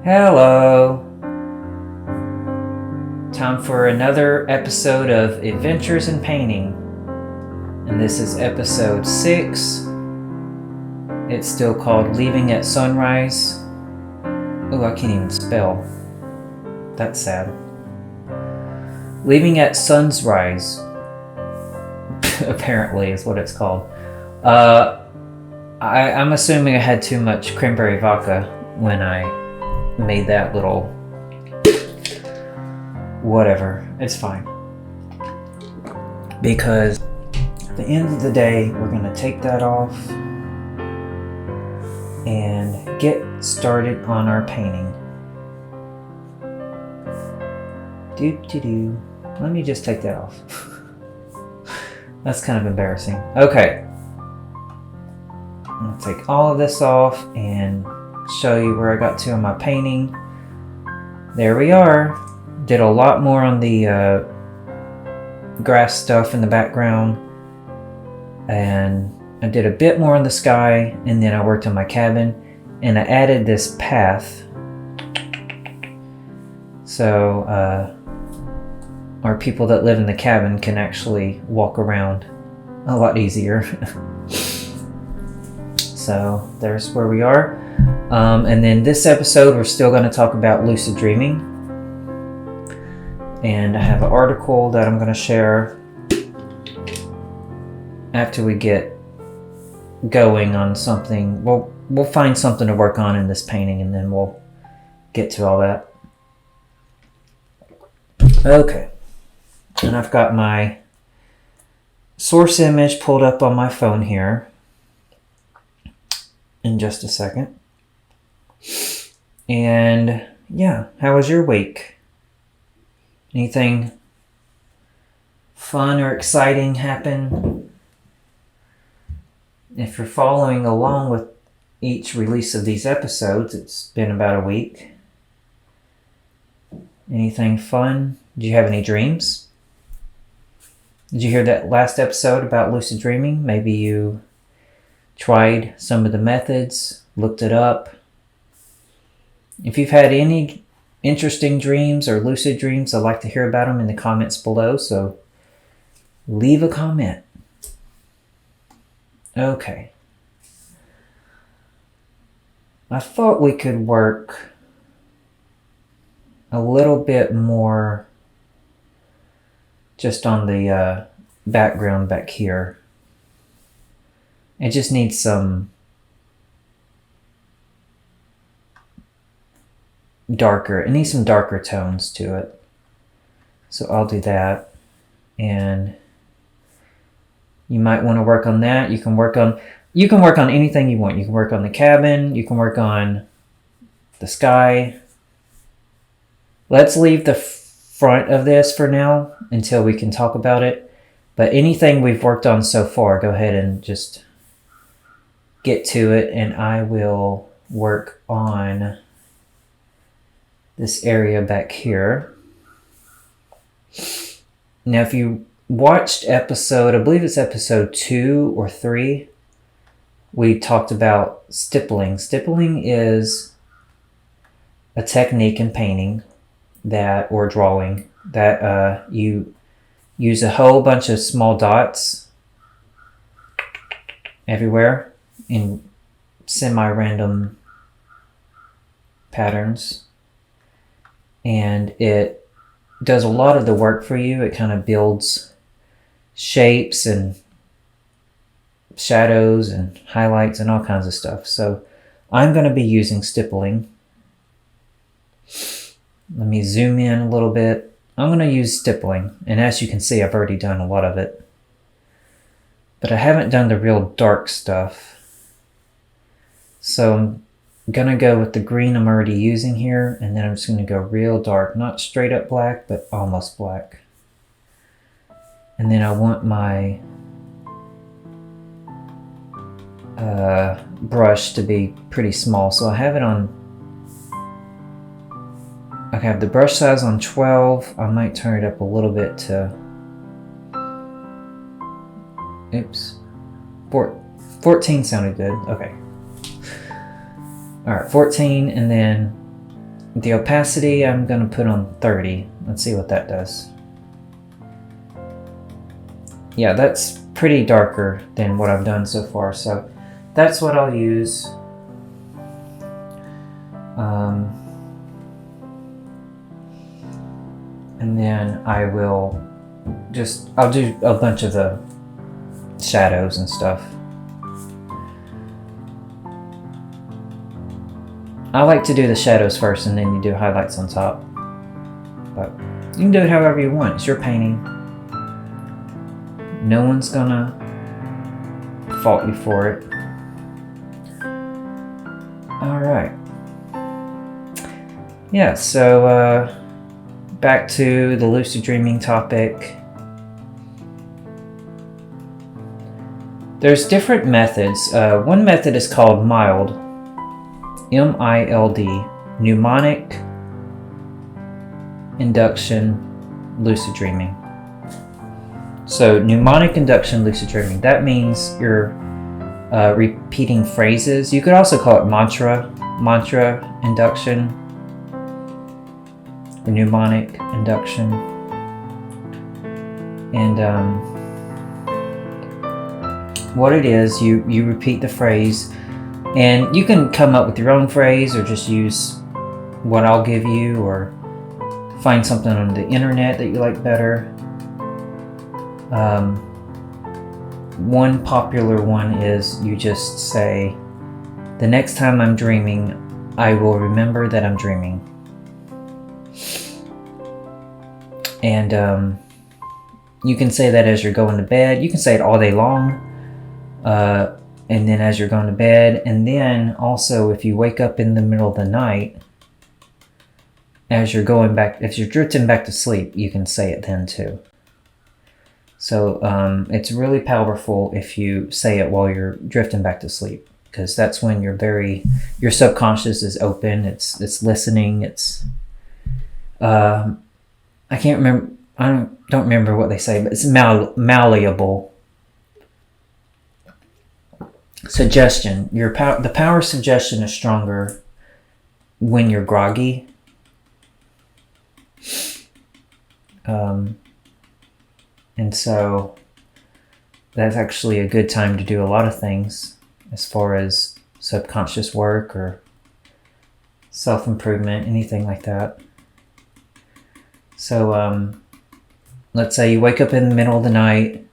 Hello! Time for another episode of Adventures in Painting. And this is episode 6. It's still called Leaving at Sunrise. Oh, I can't even spell. That's sad. Leaving at Sunrise, apparently, is what it's called. I'm assuming I had too much cranberry vodka when I made that little whatever. It's fine, because at the end of the day we're gonna take that off and get started on our painting. Let me just take that off. That's kind of embarrassing. Okay, I'm gonna take all of this off and show you where I got to on my painting. There we are. Did a lot more on the grass stuff in the background, and I did a bit more on the sky, and then I worked on my cabin, and I added this path so our people that live in the cabin can actually walk around a lot easier. So there's where we are. And then this episode we're still going to talk about lucid dreaming, and I have an article that I'm going to share after we get going on something. We'll find something to work on in this painting, and then we'll get to all that. Okay, and I've got my source image pulled up on my phone here in just a second. And yeah, how was your week? Anything fun or exciting happen? If you're following along with each release of these episodes, it's been about a week. Anything fun? Did you have any dreams? Did you hear that last episode about lucid dreaming? Maybe you tried some of the methods, looked it up. If you've had any interesting dreams or lucid dreams, I'd like to hear about them in the comments below, so leave a comment. Okay. I thought we could work a little bit more just on the background back here. It just needs some some darker tones to it. So I'll do that. And you might want to work on that. You can work on anything you want. You can work on the cabin, you can work on the sky. Let's leave the front of this for now until we can talk about it. But anything we've worked on so far, go ahead and just get to it, and I will work on this area back here. Now, if you watched episode, I believe it's episode 2 or 3, we talked about stippling. Stippling is a technique in painting or drawing that you use a whole bunch of small dots everywhere in semi-random patterns, and it does a lot of the work for you. It kind of builds shapes and shadows and highlights and all kinds of stuff. So I'm going to be using stippling. Let me zoom in a little bit. I'm going to use stippling, and as you can see, I've already done a lot of it, but I haven't done the real dark stuff. So I'm going to go with the green I'm already using here, and then I'm just going to go real dark, not straight up black, but almost black. And then I want my brush to be pretty small, so I have it on, I have the brush size on 12. I might turn it up a little bit to, 14 sounded good. Okay. All right, 14, and then The opacity I'm going to put on 30. Let's see what that does. Yeah, that's pretty darker than what I've done so far, so that's what I'll use. And then I'll do a bunch of the shadows and stuff. I like to do the shadows first and then you do highlights on top. But you can do it however you want. It's your painting. No one's gonna fault you for it. Alright. Yeah, so back to the lucid dreaming topic. There's different methods. One method is called mild, M-I-L-D, mnemonic induction lucid dreaming. So mnemonic induction lucid dreaming, that means you're repeating phrases. You could also call it mantra induction, or mnemonic induction. And what it is, you repeat the phrase, and you can come up with your own phrase or just use what I'll give you, or find something on the internet that you like better. One popular one is you just say, the next time I'm dreaming, I will remember that I'm dreaming. And you can say that as you're going to bed. You can say it all day long, and then as you're going to bed. And then also if you wake up in the middle of the night, as you're going back, if you're drifting back to sleep, you can say it then too. So it's really powerful if you say it while you're drifting back to sleep, because that's when your subconscious is open. It's listening. It's I can't remember. I don't remember what they say, but it's malleable. Suggestion. The power of suggestion is stronger when you're groggy. And so that's actually a good time to do a lot of things as far as subconscious work or self-improvement, anything like that. So let's say you wake up in the middle of the night.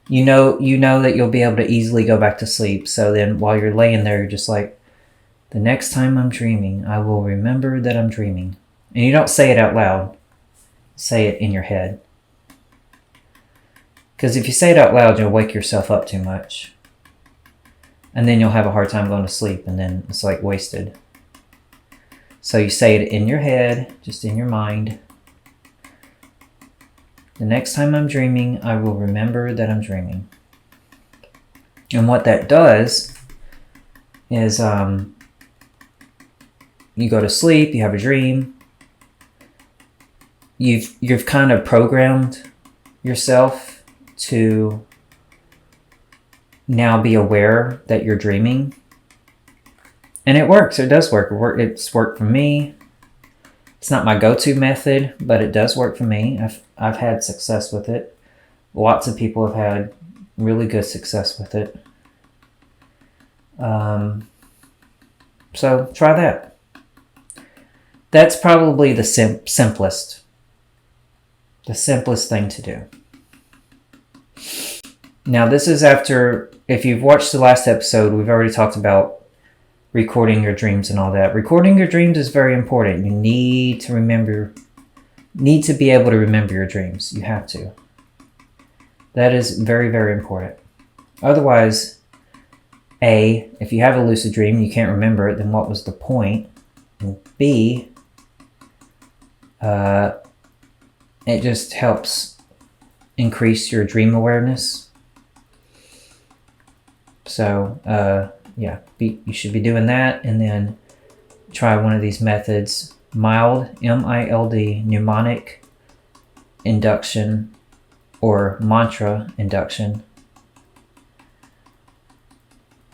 You know that you'll be able to easily go back to sleep. So then while you're laying there, you're just like, the next time I'm dreaming, I will remember that I'm dreaming. And you don't say it out loud. Say it in your head. Because if you say it out loud, you'll wake yourself up too much. And then you'll have a hard time going to sleep, and then it's like wasted. So you say it in your head, just in your mind. The next time I'm dreaming, I will remember that I'm dreaming. And what that does is you go to sleep, you have a dream. You've kind of programmed yourself to now be aware that you're dreaming. And it works. It does work. It's worked for me. It's not my go-to method, but it does work for me. I've had success with it. Lots of people have had really good success with it. So try that. That's probably the simplest thing to do. Now this is after, if you've watched the last episode, we've already talked about recording your dreams and all that. Recording your dreams is very important. You need to be able to remember your dreams. You have to. That is very, very important. Otherwise, A, if you have a lucid dream and you can't remember it, then what was the point? And B, it just helps increase your dream awareness. So, yeah, you should be doing that, and then try one of these methods. Mild, M-I-L-D, mnemonic induction, or mantra induction.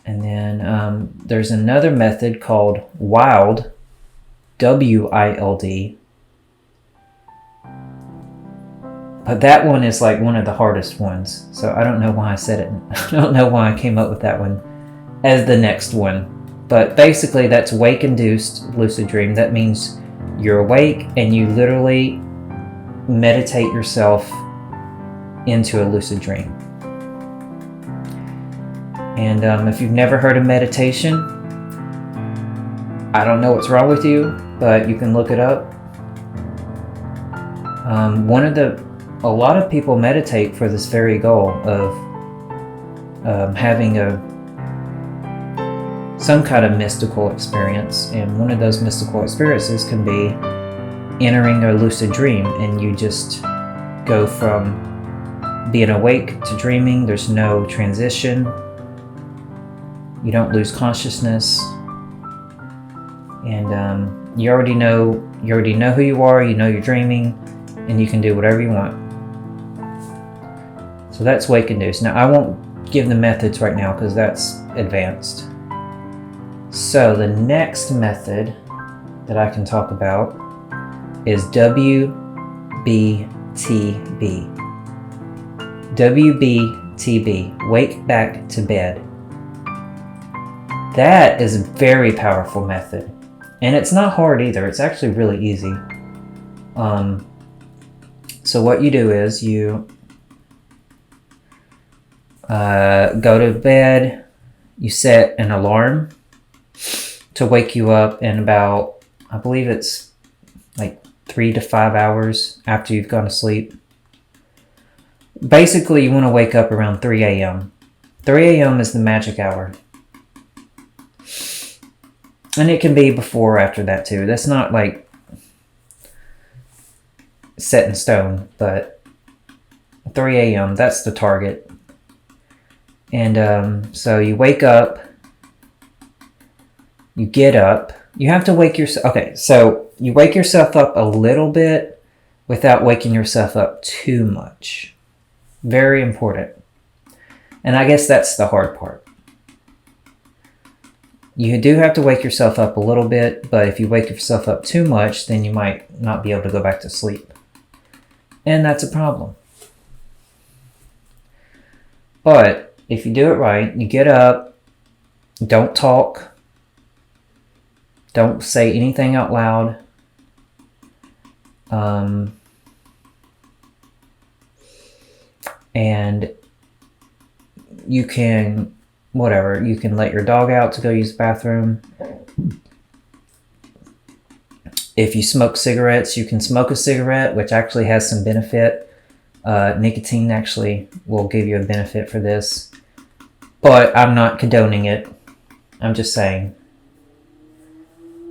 And then there's another method called wild, WILD. But that one is like one of the hardest ones. So I don't know why I said it. I don't know why I came up with that one as the next one. But basically that's wake-induced lucid dream. That means you're awake and you literally meditate yourself into a lucid dream. And if you've never heard of meditation, I don't know what's wrong with you, but you can look it up. A lot of people meditate for this very goal of having some kind of mystical experience, and one of those mystical experiences can be entering a lucid dream, and you just go from being awake to dreaming. There's no transition. You don't lose consciousness, and you already know who you are. You know you're dreaming, and you can do whatever you want. So that's wake-induced. Now I won't give the methods right now because that's advanced. So the next method that I can talk about is WBTB. WBTB, wake back to bed. That is a very powerful method. And it's not hard either. It's actually really easy. So what you do is you go to bed, you set an alarm to wake you up in about, I believe it's like 3 to 5 hours after you've gone to sleep. Basically, you want to wake up around 3 a.m. 3 a.m. is the magic hour. And it can be before or after that too. That's not like set in stone, but 3 a.m. that's the target. And so you wake up, you get up, you have to wake yourself. Okay, so you wake yourself up a little bit without waking yourself up too much. Very important. And I guess that's the hard part. You do have to wake yourself up a little bit, but if you wake yourself up too much, then you might not be able to go back to sleep. And that's a problem. But if you do it right, you get up, don't talk, don't say anything out loud. And you can, whatever, you can let your dog out to go use the bathroom. If you smoke cigarettes, you can smoke a cigarette, which actually has some benefit. Nicotine actually will give you a benefit for this. But I'm not condoning it. I'm just saying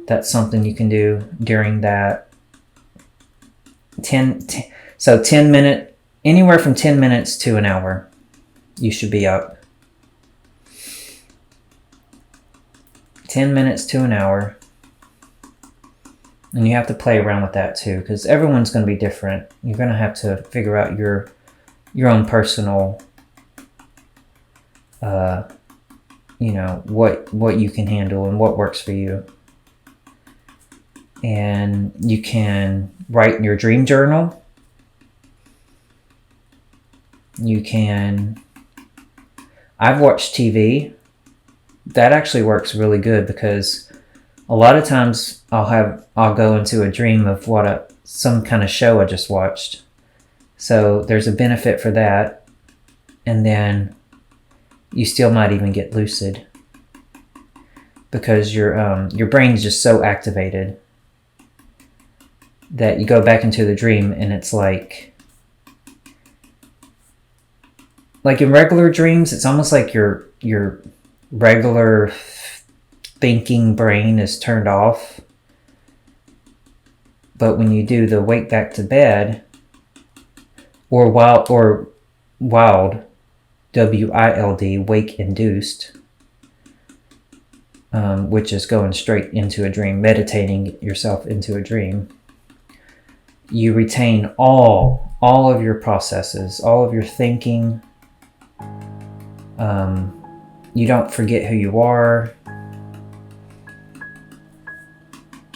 that's something you can do during that 10 minute, anywhere from 10 minutes to an hour, you should be up. 10 minutes to an hour. And you have to play around with that too, because everyone's going to be different. You're going to have to figure out your own personal, what you can handle and what works for you. And you can write in your dream journal. I've watched TV. That actually works really good because a lot of times I'll go into a dream of some kind of show I just watched. So there's a benefit for that. And then you still might even get lucid because your brain is just so activated that you go back into the dream and it's like in regular dreams, it's almost like your regular thinking brain is turned off. But when you do the wake back to bed or wild WILD, wake induced, which is going straight into a dream, meditating yourself into a dream, you retain all of your processes, all of your thinking. You don't forget who you are.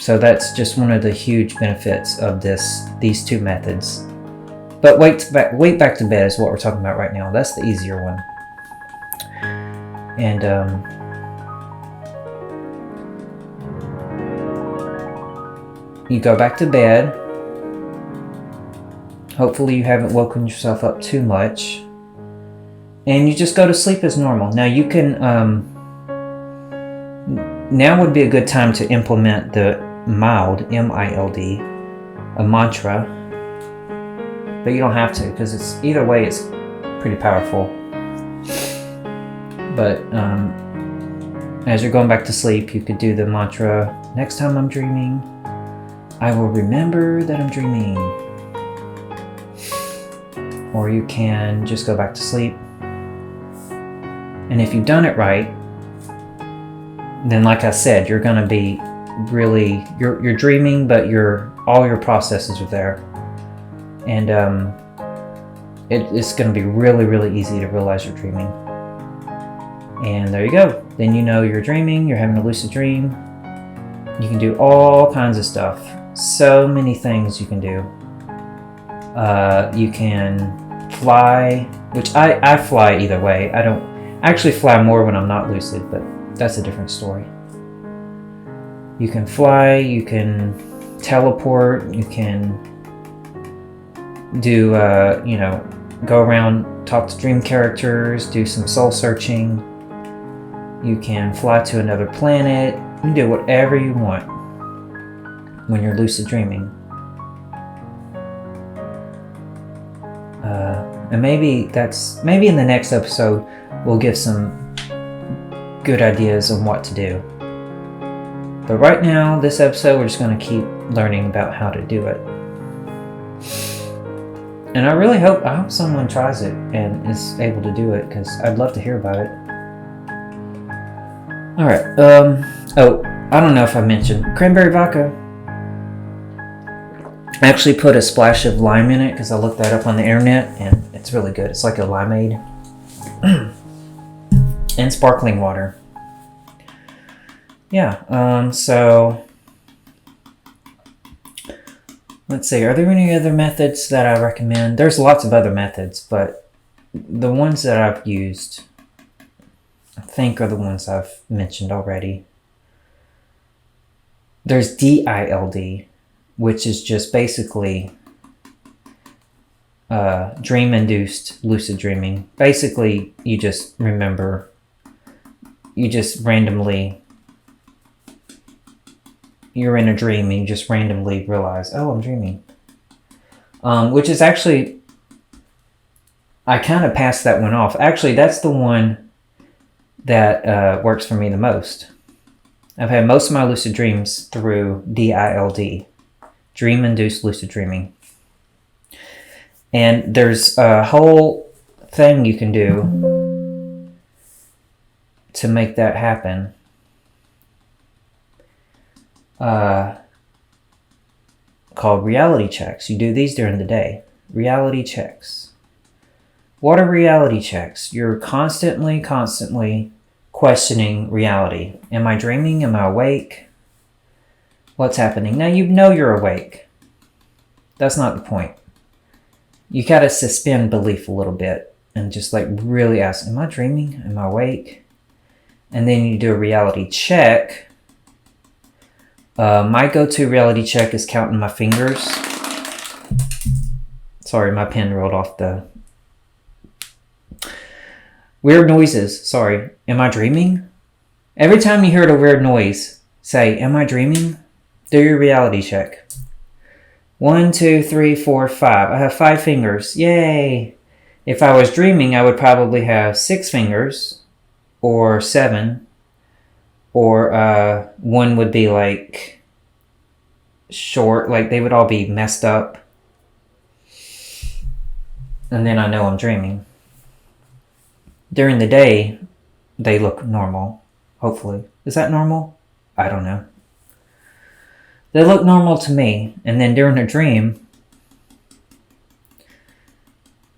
So that's just one of the huge benefits of these two methods. But wait back to bed is what we're talking about right now. That's the easier one. And you go back to bed. Hopefully you haven't woken yourself up too much. And you just go to sleep as normal. Now you can, now would be a good time to implement the mild, M-I-L-D, a mantra. But you don't have to, because it's either way it's pretty powerful. But as you're going back to sleep, you could do the mantra, next time I'm dreaming, I will remember that I'm dreaming. Or you can just go back to sleep. And if you've done it right, then like I said, you're going to be really, you're dreaming, but all your processes are there. And it's going to be really, really easy to realize you're dreaming. And there you go. Then you know you're dreaming, you're having a lucid dream. You can do all kinds of stuff. So many things you can do. You can fly, which I fly either way. I actually fly more when I'm not lucid, but that's a different story. You can fly, you can teleport, you can do, go around, talk to dream characters, do some soul searching. You can fly to another planet. You can do whatever you want when you're lucid dreaming. And maybe in the next episode, we'll give some good ideas on what to do. But right now, this episode, we're just going to keep learning about how to do it. And I hope someone tries it and is able to do it, because I'd love to hear about it. Alright, I don't know if I mentioned cranberry vodka. I actually put a splash of lime in it because I looked that up on the internet, and it's really good. It's like a limeade. And sparkling water. Yeah, so let's see, are there any other methods that I recommend? There's lots of other methods, but the ones that I've used, I think, are the ones I've mentioned already. There's DILD, which is just basically dream-induced lucid dreaming. Basically, you just remember, you're in a dream and you just randomly realize, oh, I'm dreaming. Which is actually, I kind of passed that one off. Actually, that's the one that works for me the most. I've had most of my lucid dreams through DILD, dream-induced lucid dreaming. And there's a whole thing you can do to make that happen. Called reality checks. You do these during the day. Reality checks. What are reality checks? You're constantly questioning reality. Am I dreaming? Am I awake? What's happening? Now you know you're awake. That's not the point. You gotta suspend belief a little bit and just like really ask, am I dreaming? Am I awake? And then you do a reality check. My go-to reality check is counting my fingers. Sorry, my pen rolled off the... Weird noises. Sorry. Am I dreaming? Every time you hear a weird noise, say, am I dreaming? Do your reality check. 1, 2, 3, 4, 5. I have 5 fingers. Yay! If I was dreaming, I would probably have 6 fingers. Or 7. Or one would be like short, like they would all be messed up. And then I know I'm dreaming. During the day, they look normal, hopefully. Is that normal? I don't know. They look normal to me. And then during a dream,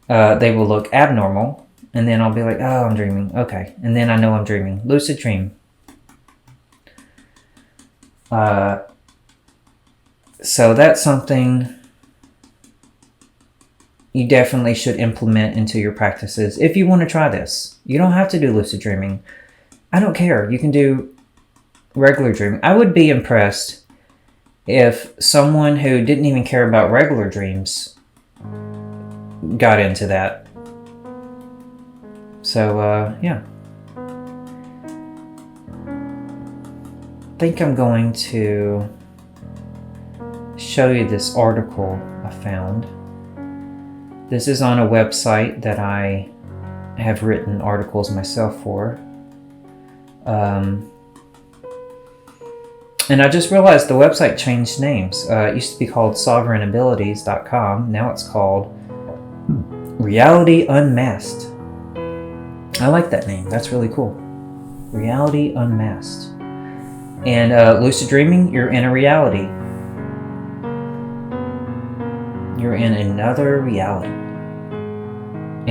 they will look abnormal. And then I'll be like, oh, I'm dreaming. Okay. And then I know I'm dreaming. Lucid dream. So that's something you definitely should implement into your practices if you want to try this. You don't have to do lucid dreaming. I don't care. You can do regular dreaming. I would be impressed if someone who didn't even care about regular dreams got into that. So, yeah. I think I'm going to show you this article I found. This is on a website that I have written articles myself for. And I just realized the website changed names. It used to be called sovereignabilities.com. Now it's called Reality Unmasked. I like that name. That's really cool. Reality Unmasked. And lucid dreaming, you're in a reality. You're in another reality.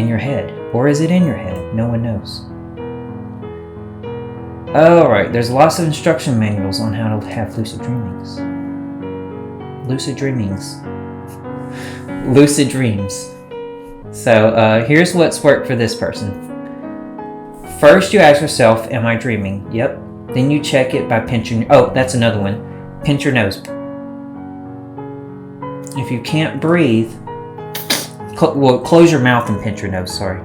In your head. Or is it in your head? No one knows. Alright, there's lots of instruction manuals on how to have lucid dreamings. Lucid dreamings. Lucid dreams. So, here's what's worked for this person. First, you ask yourself, am I dreaming? Yep. Then you check it by pinching... Oh, that's another one. Pinch your nose. If you can't breathe... close your mouth and pinch your nose, sorry.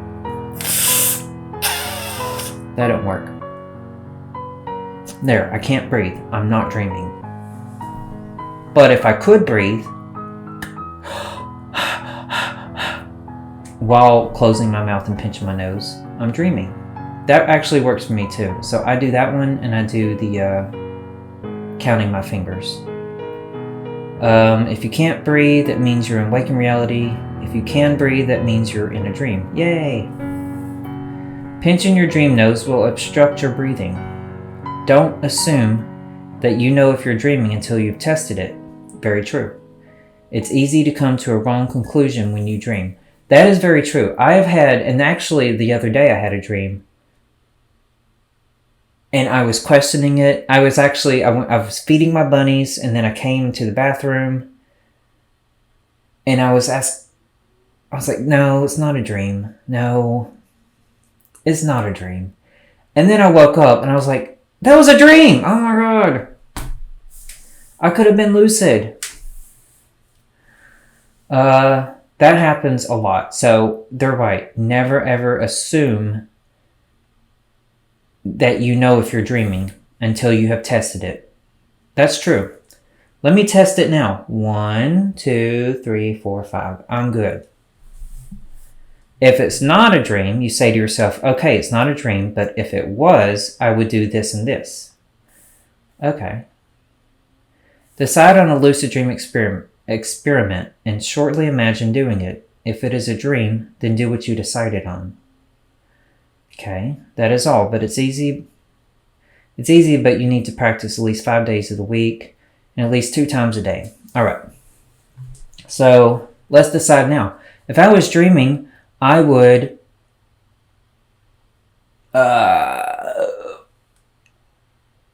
That don't work. There, I can't breathe. I'm not dreaming. But if I could breathe... while closing my mouth and pinching my nose, I'm dreaming. That actually works for me too. So I do that one, and I do the counting my fingers. If you can't breathe, that means you're in waking reality. If you can breathe, that means you're in a dream. Yay! Pinching your dream nose will obstruct your breathing. Don't assume that you know if you're dreaming until you've tested it. Very true. It's easy to come to a wrong conclusion when you dream. That is very true. I have had, and actually the other day I had a dream. And I was questioning it. I was feeding my bunnies, and then I came to the bathroom. And I was like, no, it's not a dream. No, it's not a dream. And then I woke up, and I was like, that was a dream! Oh my god! I could have been lucid. That happens a lot. So, they're right. Never ever assume that you know if you're dreaming until you have tested it. That's true. Let me test it now. 1, 2, 3, 4, 5. I'm good. If it's not a dream, you say to yourself, okay, it's not a dream, but if it was, I would do this and this. Okay. Decide on a lucid dream experiment and shortly imagine doing it. If it is a dream, then do what you decided on. Okay, that is all, but it's easy. It's easy, but you need to practice at least 5 days of the week and at least 2 times a day. All right. So let's decide now. If I was dreaming, I would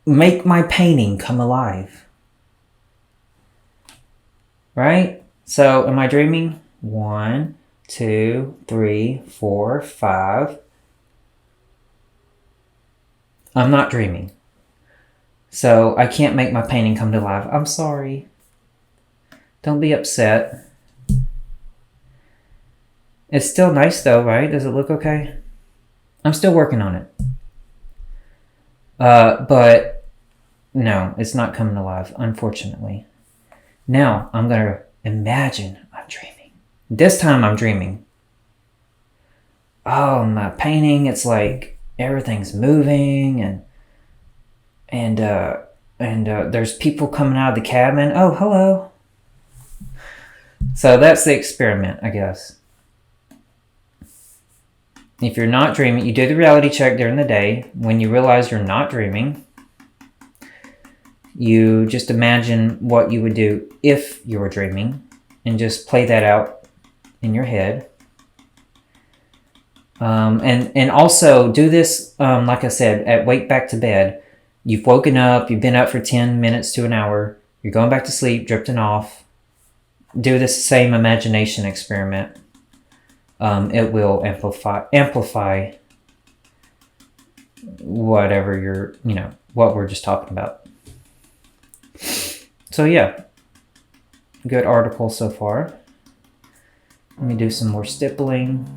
make my painting come alive. Right? So am I dreaming? 1, 2, 3, 4, 5. I'm not dreaming. So I can't make my painting come to life. I'm sorry. Don't be upset. It's still nice though, right? Does it look okay? I'm still working on it. But no, it's not coming alive, unfortunately. Now I'm going to imagine I'm dreaming. This time I'm dreaming. Oh, my painting, it's like everything's moving and there's people coming out of the cabin. Oh, hello. So that's the experiment, I guess. If you're not dreaming, you do the reality check during the day. When you realize you're not dreaming, you just imagine what you would do if you were dreaming and just play that out in your head. And also do this, like I said, at wake back to bed. You've woken up, you've been up for 10 minutes to an hour. You're going back to sleep, drifting off. Do this same imagination experiment. It will amplify whatever you're, what we're just talking about. So yeah, good article so far. Let me do some more stippling.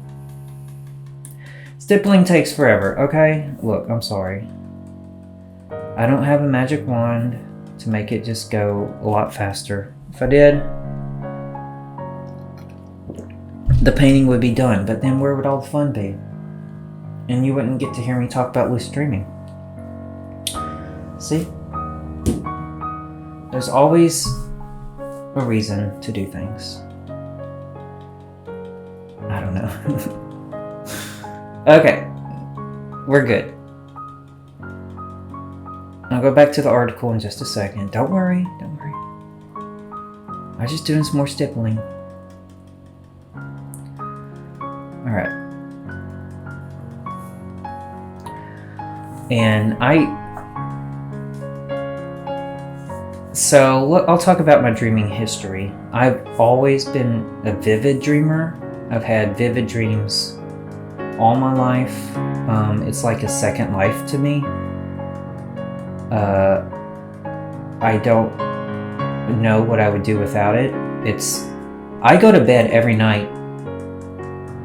Stippling takes forever, okay? Look, I'm sorry. I don't have a magic wand to make it just go a lot faster. If I did, the painting would be done, but then where would all the fun be? And you wouldn't get to hear me talk about lucid dreaming. See? There's always a reason to do things. I don't know. Okay, we're good. I'll go back to the article in just a second. Don't worry. I'm just doing some more stippling. Alright. And I'll talk about my dreaming history. I've always been a vivid dreamer. I've had vivid dreams all my life. It's like a second life to me. I don't know what I would do without it. I go to bed every night.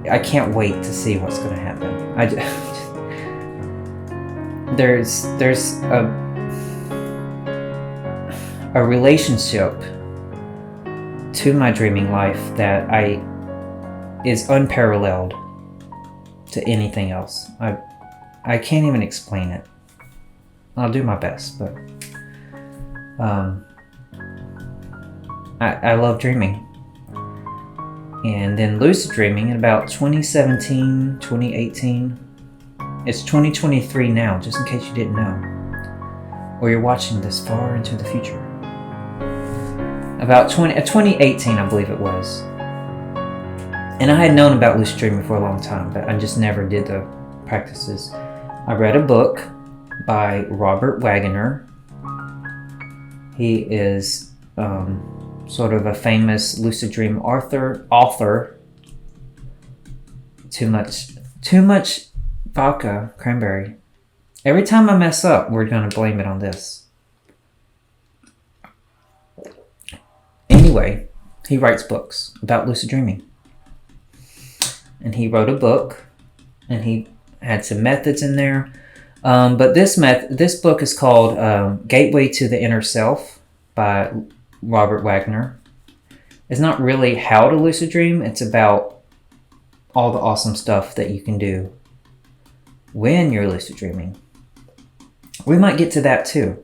I can't wait to see what's going to happen. There's a relationship to my dreaming life that is unparalleled to anything else. I can't even explain it. I'll do my best, but I love dreaming. And then lucid dreaming in about 2017, 2018. It's 2023 now, just in case you didn't know. Or you're watching this far into the future. About 2018, I believe it was. And I had known about lucid dreaming for a long time, but I just never did the practices. I read a book by Robert Wagner. He is sort of a famous lucid dream author. Too much vodka cranberry. Every time I mess up, we're going to blame it on this. Anyway, he writes books about lucid dreaming. And he wrote a book, and he had some methods in there. But this book is called Gateway to the Inner Self by Robert Wagner. It's not really how to lucid dream. It's about all the awesome stuff that you can do when you're lucid dreaming. We might get to that too.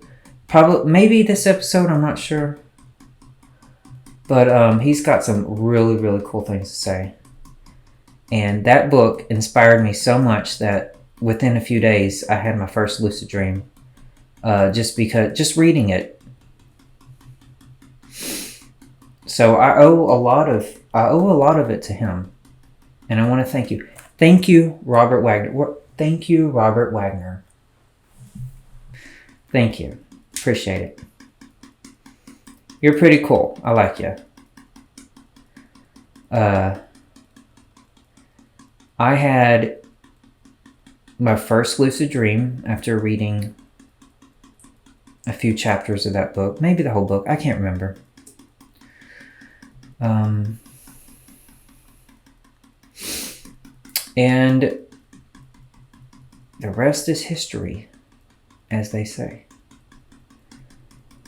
Maybe this episode, I'm not sure. But he's got some really, really cool things to say. And that book inspired me so much that within a few days, I had my first lucid dream. Just reading it. So I owe a lot of it to him. And I want to thank you. Thank you, Robert Wagner. Thank you, Robert Wagner. Thank you. Appreciate it. You're pretty cool. I like you. I had my first lucid dream after reading a few chapters of that book. Maybe the whole book. I can't remember. And the rest is history, as they say.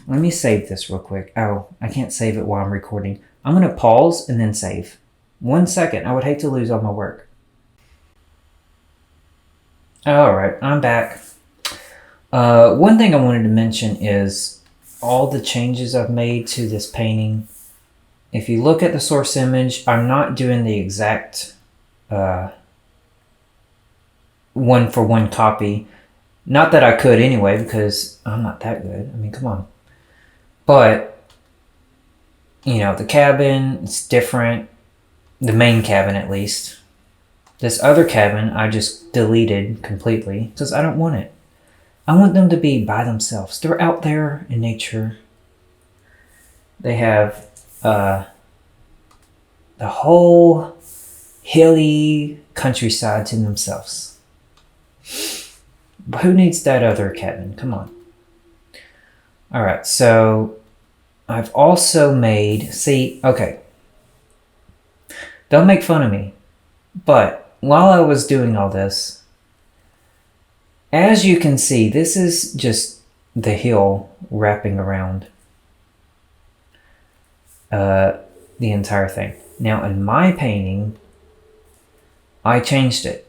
Let me save this real quick. Oh, I can't save it while I'm recording. I'm going to pause and then save. 1 second. I would hate to lose all my work. Alright, I'm back. One thing I wanted to mention is all the changes I've made to this painting. If you look at the source image, I'm not doing the exact one-for-one copy. Not that I could anyway, because I'm not that good. I mean, come on. But, the cabin, it's different. The main cabin, at least. This other cabin, I just deleted completely, because I don't want it. I want them to be by themselves. They're out there in nature. They have the whole hilly countryside to themselves. But who needs that other cabin? Come on. All right, so I've also made, see, okay. Don't make fun of me. But while I was doing all this, as you can see, this is just the hill wrapping around the entire thing. Now in my painting, I changed it.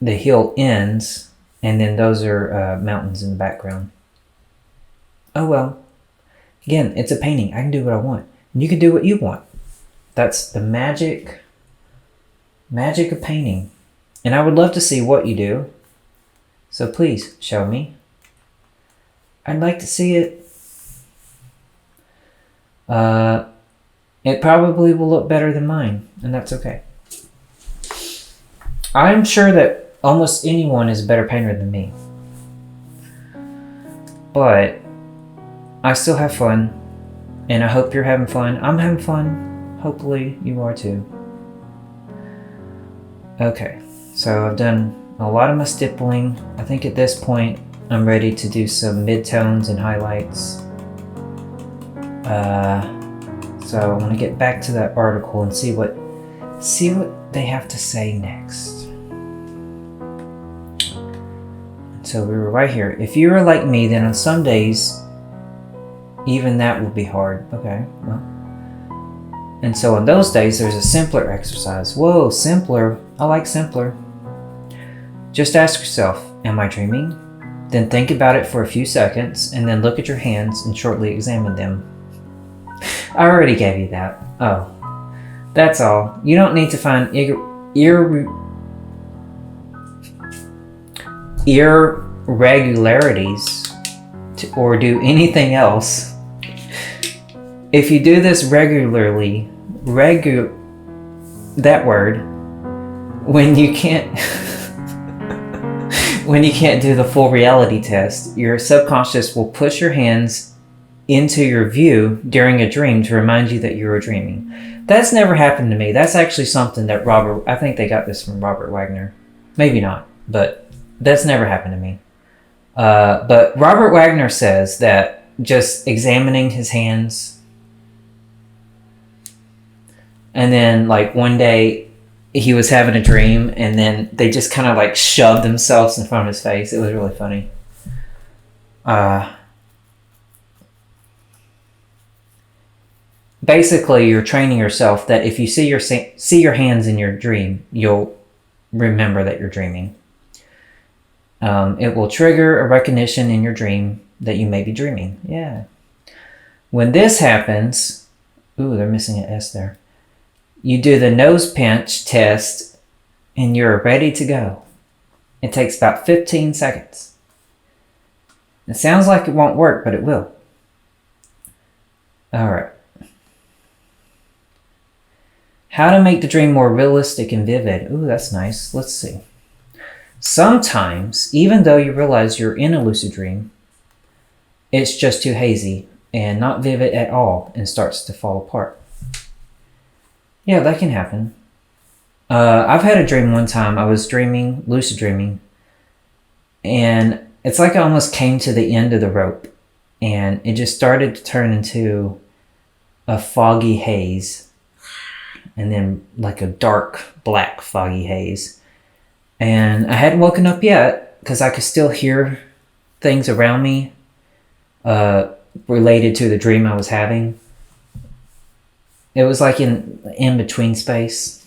The hill ends, and then those are mountains in the background. Oh well. Again, it's a painting. I can do what I want. And you can do what you want. That's the magic of painting. And I would love to see what you do. So please, show me. I'd like to see it. It probably will look better than mine, and that's okay. I'm sure that almost anyone is a better painter than me. But I still have fun, and I hope you're having fun. I'm having fun. Hopefully you are too. Okay, so I've done a lot of my stippling. I think at this point I'm ready to do some midtones and highlights. So I want to get back to that article and see what they have to say next. So we were right here. If you are like me, then on some days, even that will be hard. Okay, well. And so on those days, there's a simpler exercise. Whoa, simpler. I like simpler. Just ask yourself, am I dreaming? Then think about it for a few seconds, and then look at your hands and shortly examine them. I already gave you that. Oh, that's all. You don't need to find irregularities or do anything else. If you do this regularly, that word, when you can't do the full reality test, your subconscious will push your hands into your view during a dream to remind you that you were dreaming. That's never happened to me. That's actually something that I think they got this from Robert Wagner. Maybe not, but that's never happened to me. But Robert Wagner says that just examining his hands, and then like one day he was having a dream and then they just kind of like shoved themselves in front of his face. It was really funny. Basically, you're training yourself that if you see your hands in your dream, you'll remember that you're dreaming. It will trigger a recognition in your dream that you may be dreaming. Yeah. When this happens, ooh, they're missing an S there. You do the nose pinch test and you're ready to go. It takes about 15 seconds. It sounds like it won't work, but it will. All right. How to make the dream more realistic and vivid. Ooh, that's nice. Let's see. Sometimes, even though you realize you're in a lucid dream, it's just too hazy and not vivid at all and starts to fall apart. Yeah, that can happen. I've had a dream one time. I was dreaming, lucid dreaming, and it's like I almost came to the end of the rope, and it just started to turn into a foggy haze, and then like a dark black foggy haze. And I hadn't woken up yet because I could still hear things around me related to the dream I was having. It was like in between space.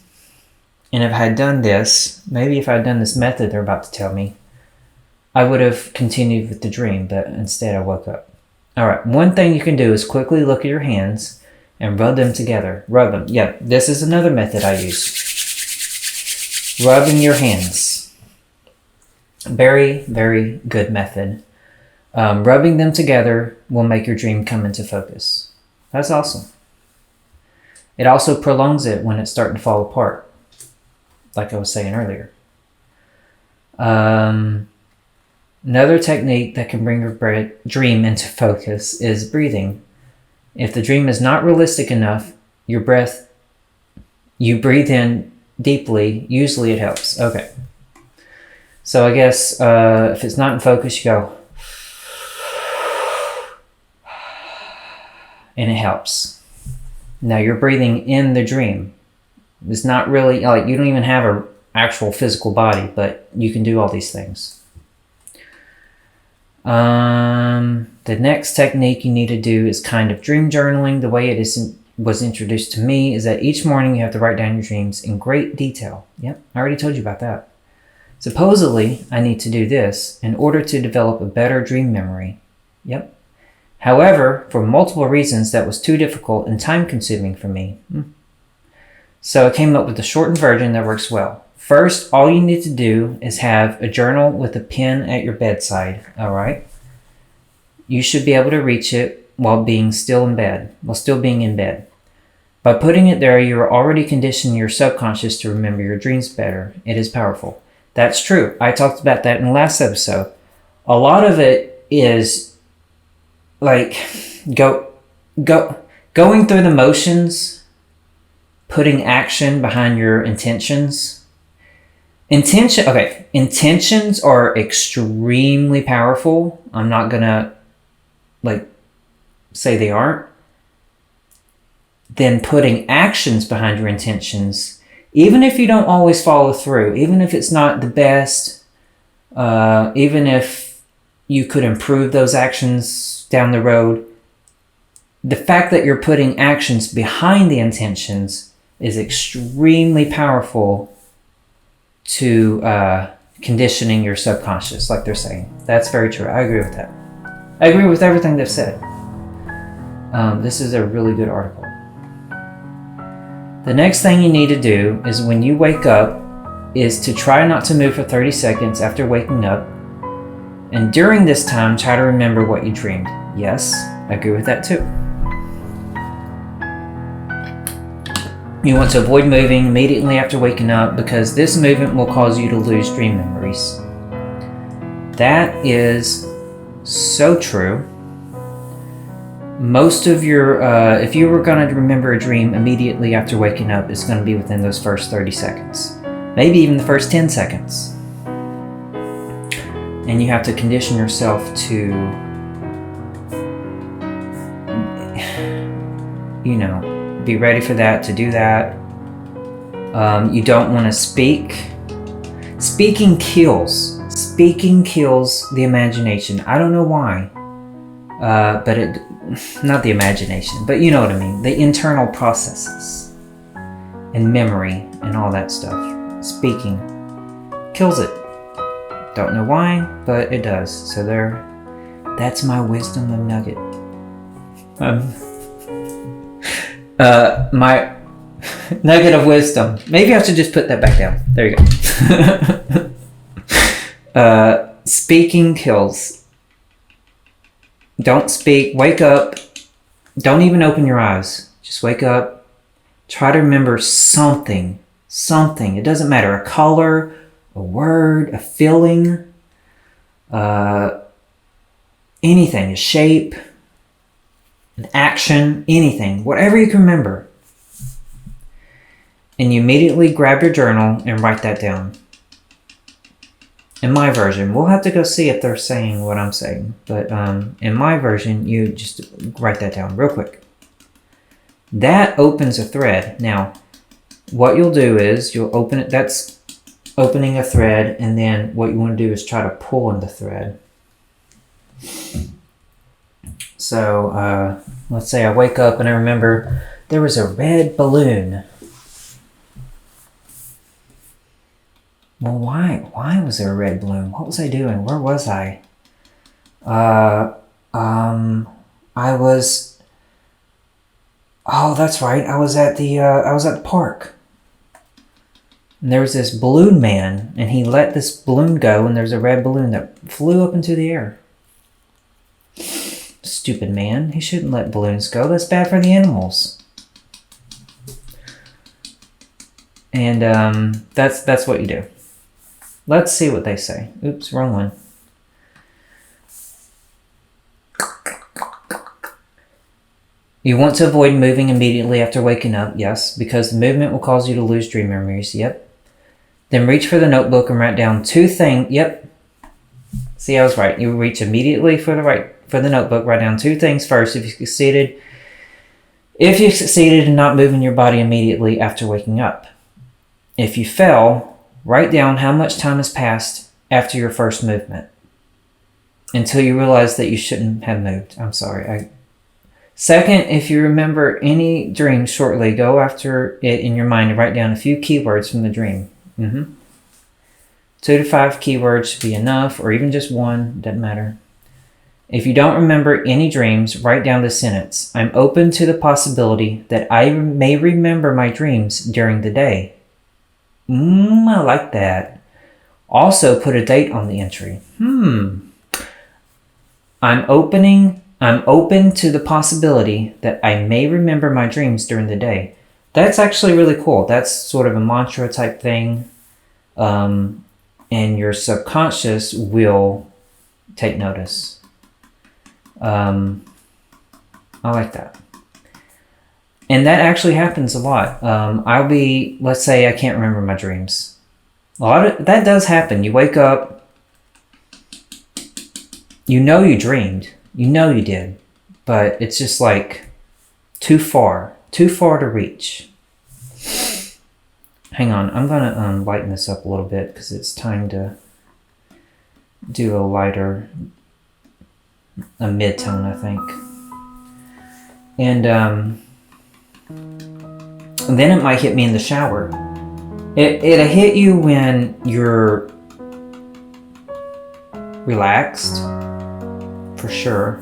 And if I had done this, maybe if I had done this method they're about to tell me, I would have continued with the dream, but instead I woke up. All right, one thing you can do is quickly look at your hands and rub them together. Rub them. Yeah, this is another method I use. Rubbing your hands. Very, very good method. Rubbing them together will make your dream come into focus. That's awesome. It also prolongs it when it's starting to fall apart, like I was saying earlier. Another technique that can bring your dream into focus is breathing. If the dream is not realistic enough, you breathe in deeply. Usually it helps. Okay. So I guess if it's not in focus, you go, and it helps. Now you're breathing in the dream. It's not really, like, you don't even have an actual physical body, but you can do all these things. The next technique you need to do is kind of dream journaling. The way it was introduced to me is that each morning you have to write down your dreams in great detail. Yep, I already told you about that. Supposedly, I need to do this in order to develop a better dream memory. Yep. However, for multiple reasons, that was too difficult and time-consuming for me. So I came up with a shortened version that works well. First, all you need to do is have a journal with a pen at your bedside, all right? You should be able to reach it while still being in bed. By putting it there, you are already conditioning your subconscious to remember your dreams better. It is powerful. That's true. I talked about that in the last episode. A lot of it is like going through the motions, putting action behind your intentions. Intentions are extremely powerful. I'm not gonna say they aren't. Then putting actions behind your intentions, even if you don't always follow through, even if it's not the best, even if you could improve those actions down the road, the fact that you're putting actions behind the intentions is extremely powerful to conditioning your subconscious, like they're saying. That's very true. I agree with that. I agree with everything they've said. This is a really good article. The next thing you need to do is when you wake up is to try not to move for 30 seconds after waking up. And during this time, try to remember what you dreamed. Yes, I agree with that too. You want to avoid moving immediately after waking up because this movement will cause you to lose dream memories. That is so true. Most of your, if you were going to remember a dream immediately after waking up, it's going to be within those first 30 seconds. Maybe even the first 10 seconds. And you have to condition yourself to, be ready for that, to do that. You don't want to speak. Speaking kills. Speaking kills the imagination. I don't know why. But not the imagination, but you know what I mean. The internal processes and memory and all that stuff. Speaking kills it. Don't know why, but it does. So that's my wisdom of nugget. My nugget of wisdom. Maybe I should just put that back down. There you go. Speaking kills. Don't speak. Wake up. Don't even open your eyes. Just wake up. Try to remember something. Something. It doesn't matter. A color, a word, a feeling, anything. A shape, an action, anything. Whatever you can remember. And you immediately grab your journal and write that down. In my version, we'll have to go see if they're saying what I'm saying. But in my version, you just write that down real quick. That opens a thread. Now, what you'll do is you'll open it. That's opening a thread. And then what you want to do is try to pull in the thread. So let's say I wake up and I remember there was a red balloon. Well, why was there a red balloon? What was I doing? Where was I? I was. Oh, that's right. I was at the park. And there was this balloon man, and he let this balloon go, and there's a red balloon that flew up into the air. Stupid man. He shouldn't let balloons go. That's bad for the animals. And that's what you do. Let's see what they say. Oops, wrong one. You want to avoid moving immediately after waking up, yes, because the movement will cause you to lose dream memories, yep. Then reach for the notebook and write down 2 things, yep. See, I was right. You reach immediately for the notebook, write down 2 things first if you succeeded. If you succeeded in not moving your body immediately after waking up. If you fail, write down how much time has passed after your first movement until you realize that you shouldn't have moved. I'm sorry. Second, if you remember any dream shortly, go after it in your mind and write down a few keywords from the dream. 2 to 5 keywords should be enough, or even just 1, doesn't matter. If you don't remember any dreams, write down the sentence, I'm open to the possibility that I may remember my dreams during the day. I like that. Also put a date on the entry. I'm open to the possibility that I may remember my dreams during the day. That's actually really cool. That's sort of a mantra type thing. And your subconscious will take notice. I like that. And that actually happens a lot. Let's say I can't remember my dreams. That does happen. You wake up, you know you dreamed. You know you did. But it's just like too far to reach. Hang on, I'm going to lighten this up a little bit because it's time to do a lighter, a mid-tone, I think. And then it might hit me in the shower. It'll hit you when you're relaxed, for sure.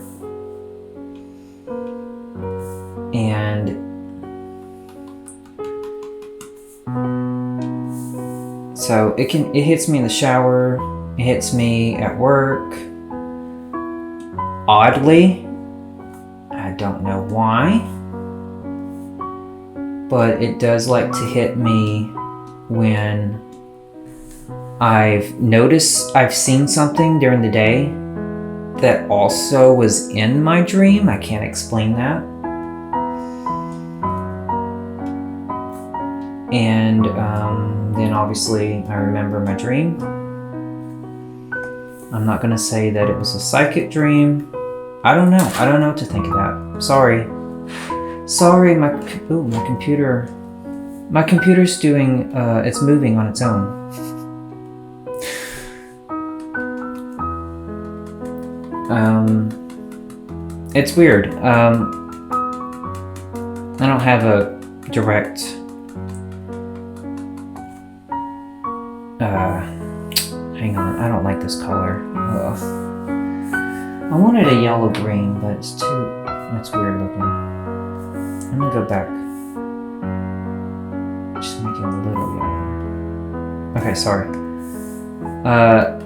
And so it hits me in the shower, it hits me at work. Oddly, I don't know why, but it does like to hit me when I've seen something during the day that also was in my dream. I can't explain that. And then obviously I remember my dream. I'm not going to say that it was a psychic dream. I don't know what to think of that. Sorry, my computer's doing, it's moving on its own. It's weird. I don't have a direct, hang on, I don't like this color. I wanted a yellow green, but it's weird looking. I'm gonna go back. Just make it a little yellow. Okay, sorry. I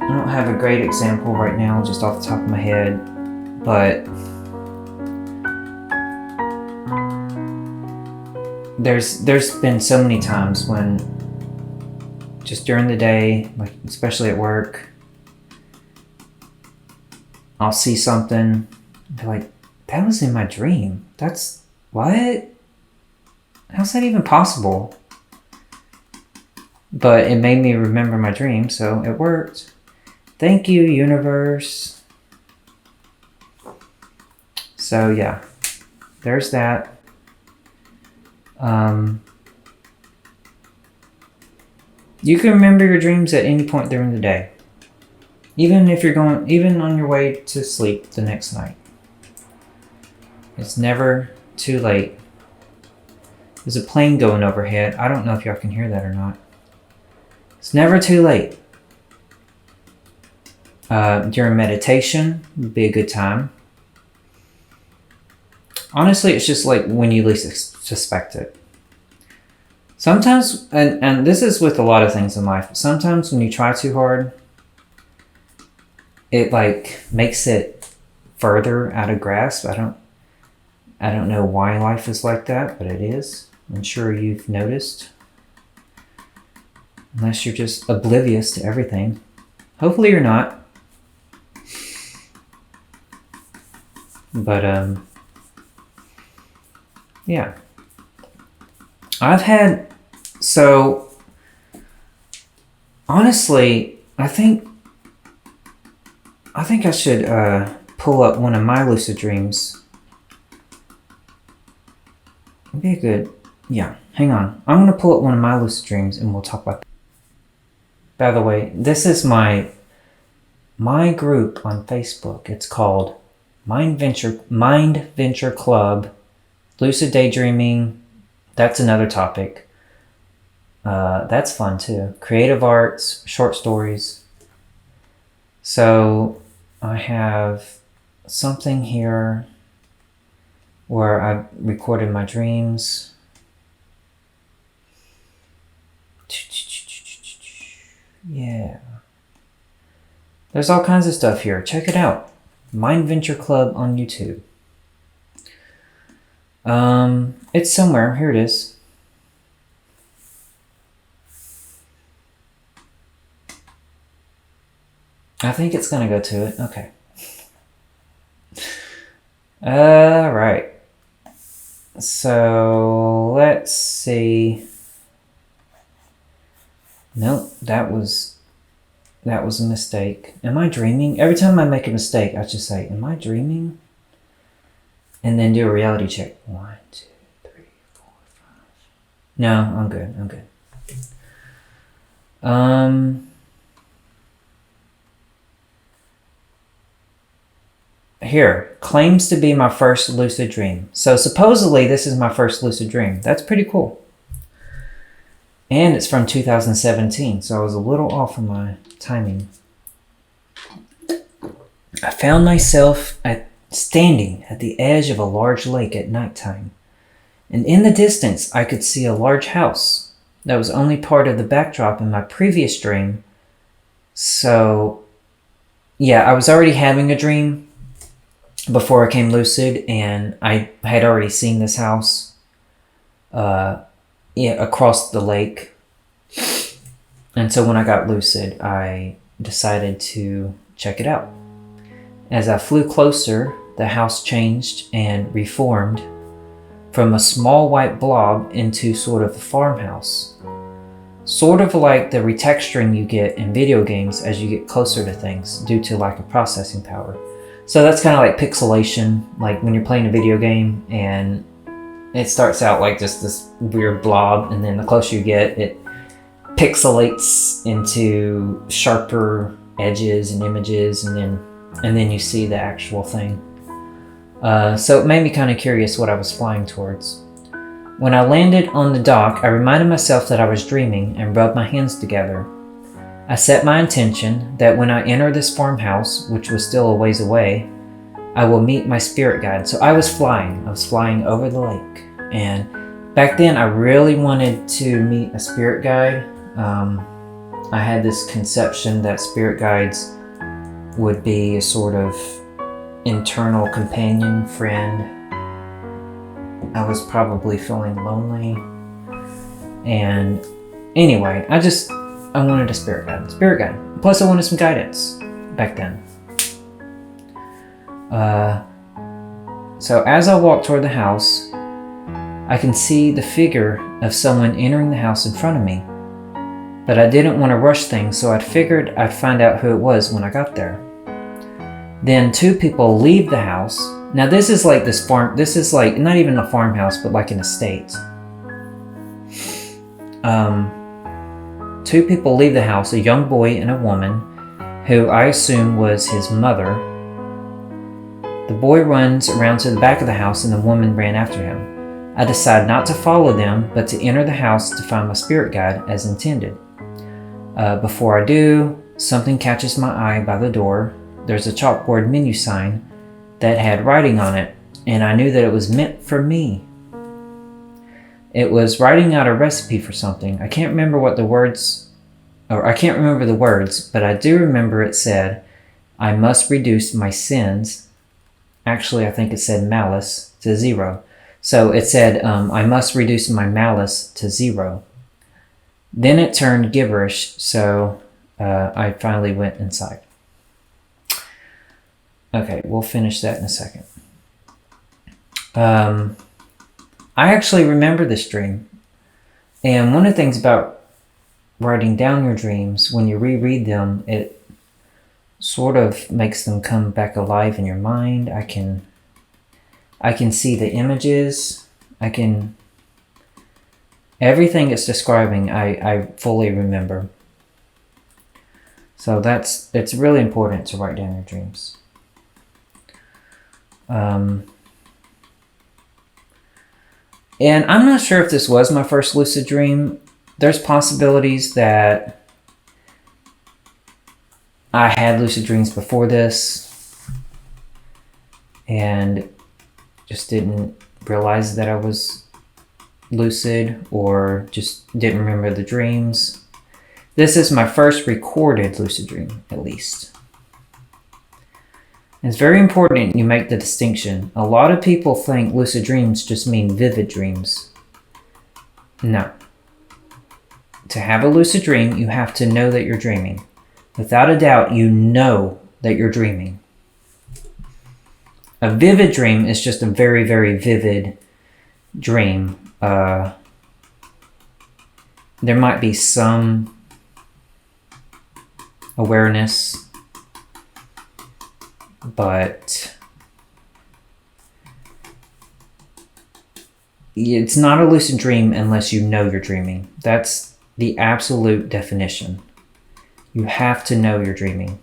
don't have a great example right now, just off the top of my head, but there's been so many times when just during the day, like especially at work, I'll see something and be like, that was in my dream. That's what? How's that even possible? But it made me remember my dream, so it worked. Thank you, universe. So yeah, there's that. You can remember your dreams at any point during the day. Even on your way to sleep the next night. It's never too late. There's a plane going overhead. I don't know if y'all can hear that or not. It's never too late. During meditation would be a good time. Honestly, it's just like when you least suspect it. Sometimes, and this is with a lot of things in life, sometimes when you try too hard, it like makes it further out of grasp. I don't know why life is like that, but it is. I'm sure you've noticed. Unless you're just oblivious to everything. Hopefully you're not. But Yeah. I've had, so honestly, I think I should pull up one of my lucid dreams. It'd be a good, yeah, hang on. I'm going to pull up one of my lucid dreams and we'll talk about that. By the way, this is my group on Facebook. It's called Mind Venture Club, Lucid Daydreaming. That's another topic. That's fun too. Creative arts, short stories. So I have something here where I recorded my dreams. Yeah. There's all kinds of stuff here. Check it out. Mind Venture Club on YouTube. It's somewhere. Here it is. I think it's gonna go to it. Okay. Right. So let's see. Nope, that was a mistake. Am I dreaming? Every time I make a mistake, I just say, "Am I dreaming?" And then do a reality check. 1, 2, 3, 4, 5. No, I'm good. I'm good. Here, claims to be my first lucid dream. So supposedly this is my first lucid dream. That's pretty cool. And it's from 2017, so I was a little off on my timing. I found myself standing at the edge of a large lake at nighttime. And in the distance, I could see a large house that was only part of the backdrop in my previous dream. So, yeah, I was already having a dream before I came lucid, and I had already seen this house across the lake. And so when I got lucid, I decided to check it out. As I flew closer, the house changed and reformed from a small white blob into sort of a farmhouse. Sort of like the retexturing you get in video games as you get closer to things due to lack of processing power. So that's kind of like pixelation, like when you're playing a video game and it starts out like just this weird blob, and then the closer you get, it pixelates into sharper edges and images, and then you see the actual thing. So it made me kind of curious what I was flying towards. When I landed on the dock, I reminded myself that I was dreaming and rubbed my hands together. I set my intention that when I enter this farmhouse, which was still a ways away, I will meet my spirit guide. So I was flying over the lake. And back then I really wanted to meet a spirit guide. I had this conception that spirit guides would be a sort of internal companion, friend. I was probably feeling lonely. And anyway, I wanted a spirit guide. Plus I wanted some guidance back then. So as I walked toward the house, I can see the figure of someone entering the house in front of me. But I didn't want to rush things, so I figured I'd find out who it was when I got there. Then 2 people leave the house. Now this is like this is like not even a farmhouse, but like an estate. 2 people leave the house, a young boy and a woman, who I assume was his mother. The boy runs around to the back of the house and the woman ran after him. I decide not to follow them, but to enter the house to find my spirit guide as intended. Before I do, something catches my eye by the door. There's a chalkboard menu sign that had writing on it, and I knew that it was meant for me. It was writing out a recipe for something. I can't remember the words, but I do remember it said, "I must reduce my sins." Actually, I think it said malice to 0. So it said, I must reduce my malice to 0. Then it turned gibberish, so I finally went inside. Okay, we'll finish that in a second. I actually remember this dream. And one of the things about writing down your dreams, when you reread them, it sort of makes them come back alive in your mind. I can see the images. Everything it's describing, I fully remember. So it's really important to write down your dreams. And I'm not sure if this was my first lucid dream. There's possibilities that I had lucid dreams before this and just didn't realize that I was lucid, or just didn't remember the dreams. This is my first recorded lucid dream, at least. It's very important you make the distinction. A lot of people think lucid dreams just mean vivid dreams. No. To have a lucid dream, you have to know that you're dreaming. Without a doubt, you know that you're dreaming. A vivid dream is just a very, very vivid dream. There might be some awareness, but it's not a lucid dream unless you know you're dreaming. That's the absolute definition. You have to know you're dreaming.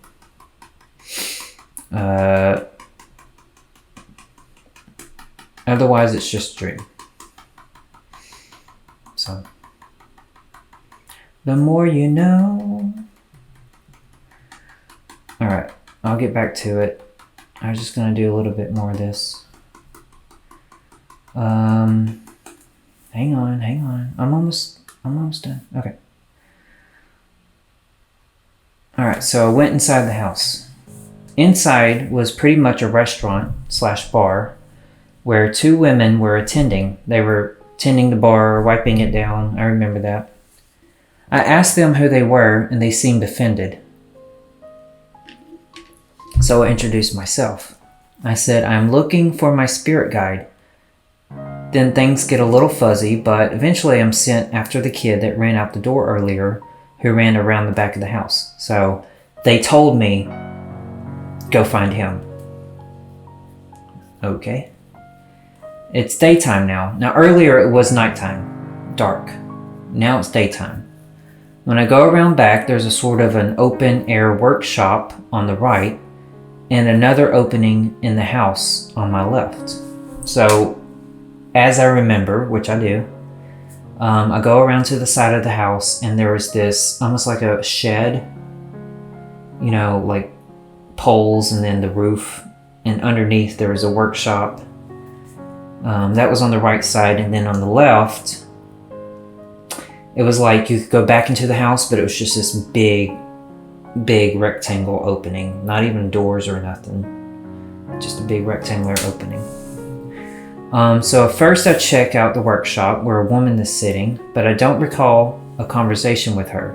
Otherwise, it's just a dream. So, the more you know. All right, I'll get back to it. I was just gonna do a little bit more of this. Hang on. I'm almost done. Okay. All right, so I went inside the house. Inside was pretty much a restaurant/bar where two women were attending. They were tending the bar, wiping it down. I remember that. I asked them who they were, and they seemed offended. So I introduced myself. I said, I'm looking for my spirit guide. Then things get a little fuzzy, but eventually I'm sent after the kid that ran out the door earlier, who ran around the back of the house. So they told me, go find him. Okay. It's daytime now. Now earlier it was nighttime, dark. Now it's daytime. When I go around back, there's a sort of an open air workshop on the right and another opening in the house on my left. So as I remember, which I do, I go around to the side of the house and there was this almost like a shed, you know, like poles and then the roof, and underneath there was a workshop. That was on the right side, and then on the left, it was like you could go back into the house, but it was just this big rectangle opening, not even doors or nothing, just a big rectangular opening. So first I check out the workshop where a woman is sitting, but I don't recall a conversation with her.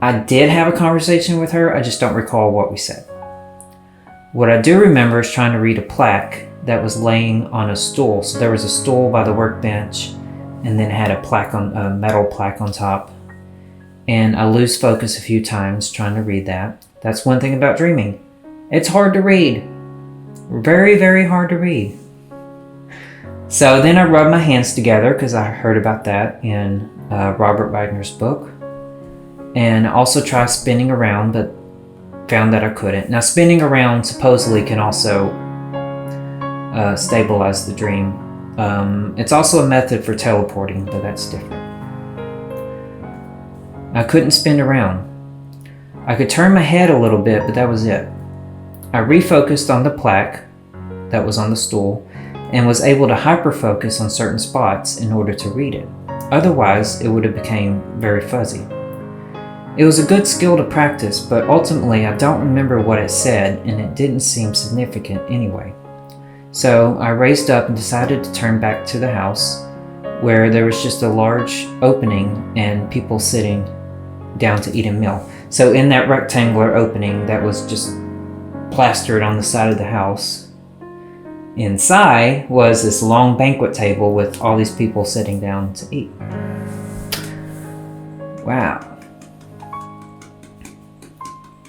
I did have a conversation with her, I just don't recall what we said. What I do remember is trying to read a plaque that was laying on a stool. So there was a stool by the workbench, and then it had a metal plaque on top. And I lose focus a few times trying to read that. That's one thing about dreaming. It's hard to read. Very, very hard to read. So then I rubbed my hands together because I heard about that in Robert Wagner's book. And I also tried spinning around, but found that I couldn't. Now spinning around supposedly can also stabilize the dream. It's also a method for teleporting, but that's different. I couldn't spin around. I could turn my head a little bit, but that was it. I refocused on the plaque that was on the stool and was able to hyper-focus on certain spots in order to read it. Otherwise, it would have become very fuzzy. It was a good skill to practice, but ultimately I don't remember what it said, and it didn't seem significant anyway. So I raised up and decided to turn back to the house, where there was just a large opening and people sitting down to eat a meal. So in that rectangular opening that was just plastered on the side of the house, inside was this long banquet table with all these people sitting down to eat. Wow.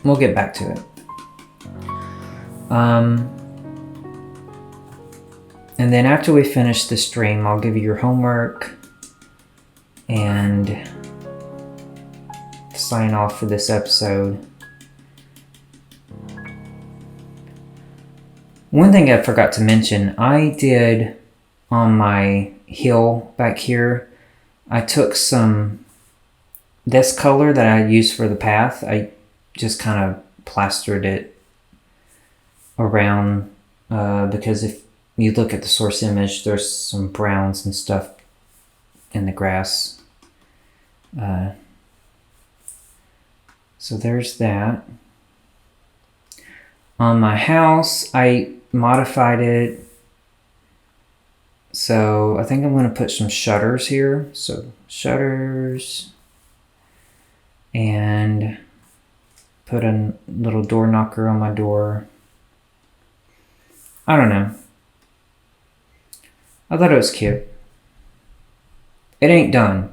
We'll get back to it. And then after we finish the stream, I'll give you your homework and sign off for this episode. One thing I forgot to mention, I did on my hill back here, I took this color that I used for the path, I just kind of plastered it around because if you look at the source image, there's some browns and stuff in the grass. So there's that. On my house, I modified it. So I think I'm going to put some shutters here. So shutters. And put a little door knocker on my door. I don't know. I thought it was cute. It ain't done.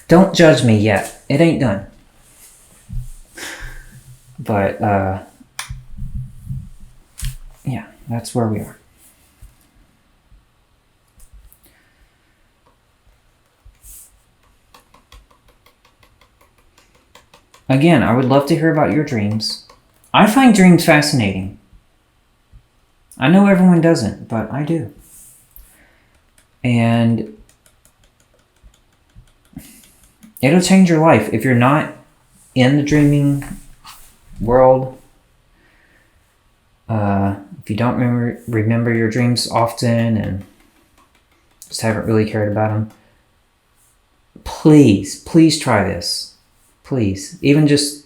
Don't judge me yet. It ain't done. But, yeah, that's where we are. Again, I would love to hear about your dreams. I find dreams fascinating. I know everyone doesn't, but I do. And it'll change your life. If you're not in the dreaming world, if you don't remember your dreams often and just haven't really cared about them, please try this. Please, even just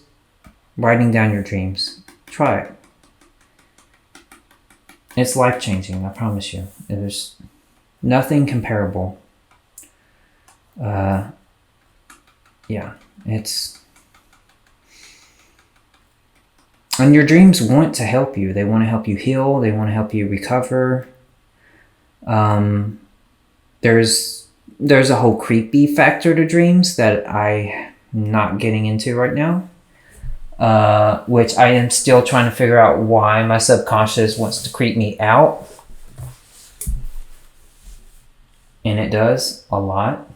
writing down your dreams, try it. It's life-changing, I promise you. There's nothing comparable. Yeah, it's... And your dreams want to help you. They want to help you heal. They want to help you recover. There's a whole creepy factor to dreams that I'm not getting into right now. Which I am still trying to figure out why my subconscious wants to creep me out. And it does a lot.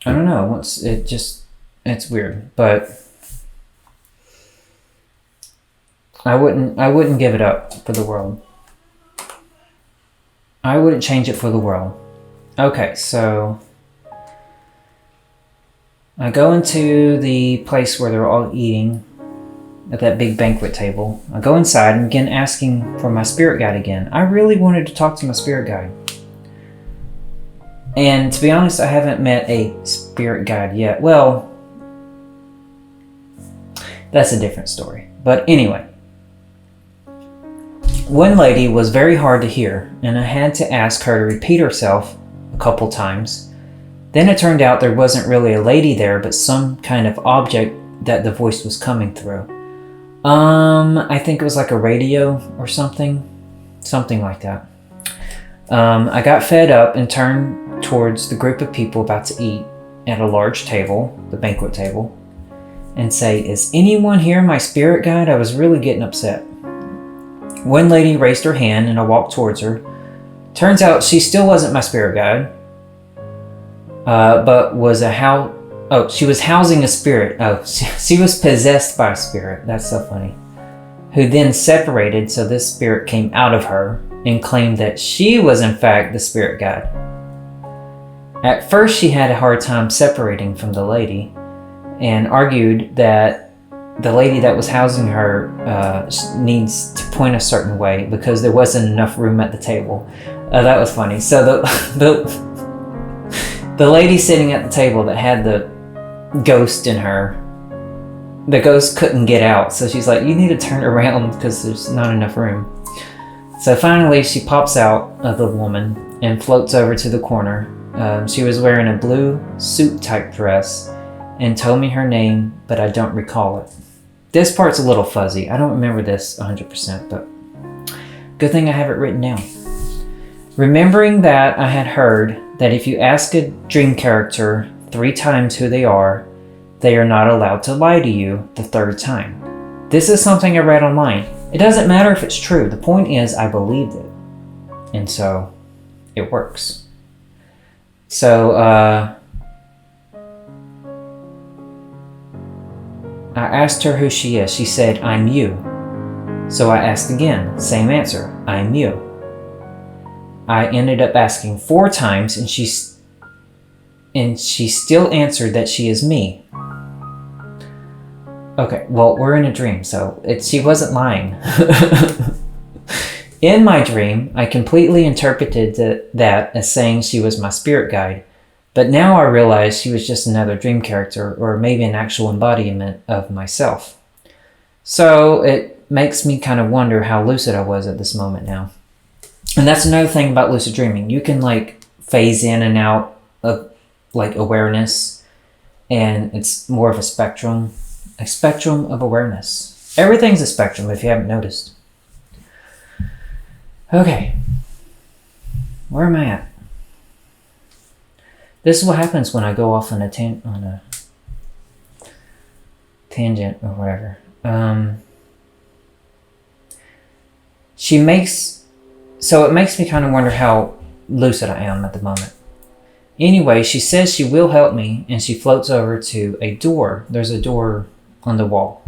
I don't know. It's weird, but I wouldn't give it up for the world. I wouldn't change it for the world. Okay, so I go into the place where they're all eating at that big banquet table. I go inside and begin asking for my spirit guide again. I really wanted to talk to my spirit guide. And to be honest, I haven't met a spirit guide yet. Well, that's a different story. But anyway, one lady was very hard to hear, and I had to ask her to repeat herself a couple times. Then it turned out there wasn't really a lady there, but some kind of object that the voice was coming through. I think it was like a radio or something like that. I got fed up and turned towards the group of people about to eat at a large table, the banquet table, and say, "Is anyone here my spirit guide?" I was really getting upset. One lady raised her hand and I walked towards her. Turns out she still wasn't my spirit guide, but she was housing a spirit. Oh, she was possessed by a spirit. That's so funny. Who then separated, so this spirit came out of her and claimed that she was in fact the spirit guide. At first she had a hard time separating from the lady and argued that the lady that was housing her needs to point a certain way because there wasn't enough room at the table. That was funny. So the lady sitting at the table that had the ghost in her, the ghost couldn't get out. So she's like, "You need to turn around because there's not enough room." So finally she pops out of the woman and floats over to the corner. She was wearing a blue suit type dress and told me her name, but I don't recall it. This part's a little fuzzy. I don't remember this 100%, but Good thing I have it written down. Remembering that I had heard that if you ask a dream character 3 times who they are not allowed to lie to you the 3rd time. This is something I read online. It doesn't matter if it's true. The point is I believed it. And so it works. So I asked her who she is. She said, I'm you. So I asked again, same answer, I'm you. I ended up asking 4 times and she still answered that she is me. Okay, well, we're in a dream, so she wasn't lying. In my dream, I completely interpreted that as saying she was my spirit guide, but now I realize she was just another dream character, or maybe an actual embodiment of myself. So it makes me kind of wonder how lucid I was at this moment now. And that's another thing about lucid dreaming. You can like phase in and out of like awareness, and it's more of a spectrum of awareness. Everything's a spectrum if you haven't noticed. Okay, where am I at? This is what happens when I go off on a tangent or whatever. So it makes me kind of wonder how lucid I am at the moment. Anyway, she says she will help me, and she floats over to a door. There's a door on the wall.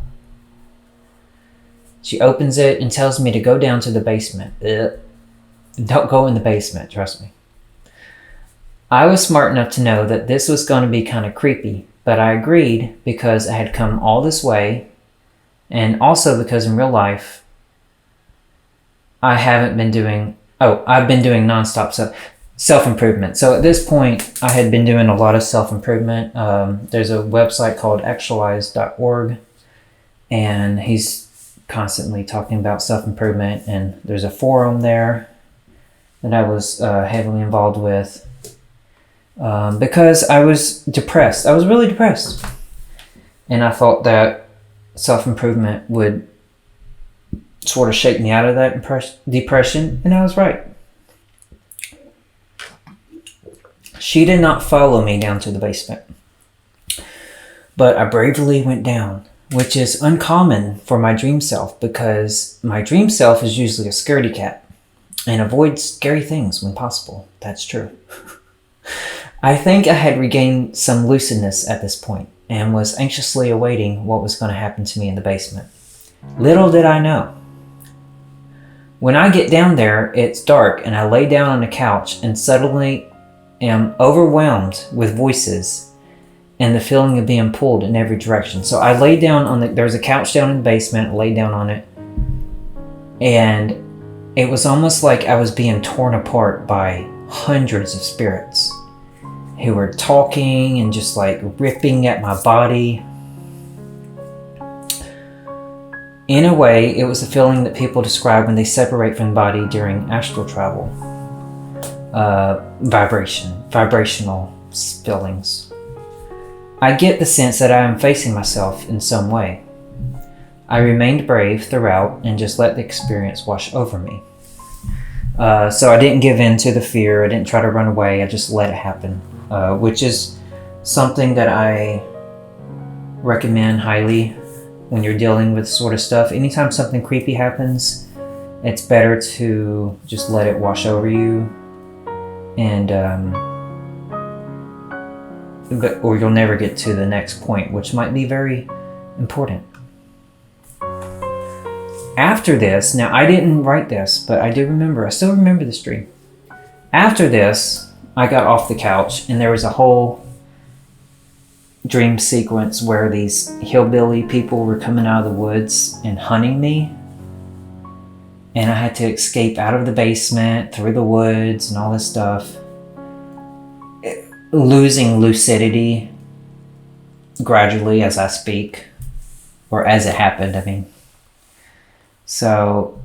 She opens it and tells me to go down to the basement. Don't go in the basement, trust me. I was smart enough to know that this was going to be kind of creepy, but I agreed because I had come all this way, and also because in real life, I've been doing nonstop self-improvement. So at this point, I had been doing a lot of self-improvement. There's a website called actualize.org, and he's constantly talking about self-improvement, and there's a forum there that I was heavily involved with because I was depressed. I was really depressed, and I thought that self-improvement would sort of shake me out of that depression, and I was right. She did not follow me down to the basement, but I bravely went down, which is uncommon for my dream self because my dream self is usually a scaredy cat and avoids scary things when possible. That's true. I think I had regained some lucidness at this point and was anxiously awaiting what was going to happen to me in the basement. Little did I know. When I get down there, it's dark and I lay down on a couch and suddenly am overwhelmed with voices and the feeling of being pulled in every direction. So I lay down there's a couch down in the basement, I laid down on it, and it was almost like I was being torn apart by hundreds of spirits who were talking and just like ripping at my body. In a way, it was a feeling that people describe when they separate from the body during astral travel. Vibrational feelings. I get the sense that I am facing myself in some way. I remained brave throughout and just let the experience wash over me. So I didn't give in to the fear. I didn't try to run away. I just let it happen, which is something that I recommend highly when you're dealing with sort of stuff. Anytime something creepy happens, it's better to just let it wash over you, and or you'll never get to the next point, which might be very important. After this, now I didn't write this, but I still remember this dream. After this, I got off the couch and there was a whole dream sequence where these hillbilly people were coming out of the woods and hunting me. And I had to escape out of the basement, through the woods and all this stuff. Losing lucidity gradually as I speak, or as it happened, I mean. So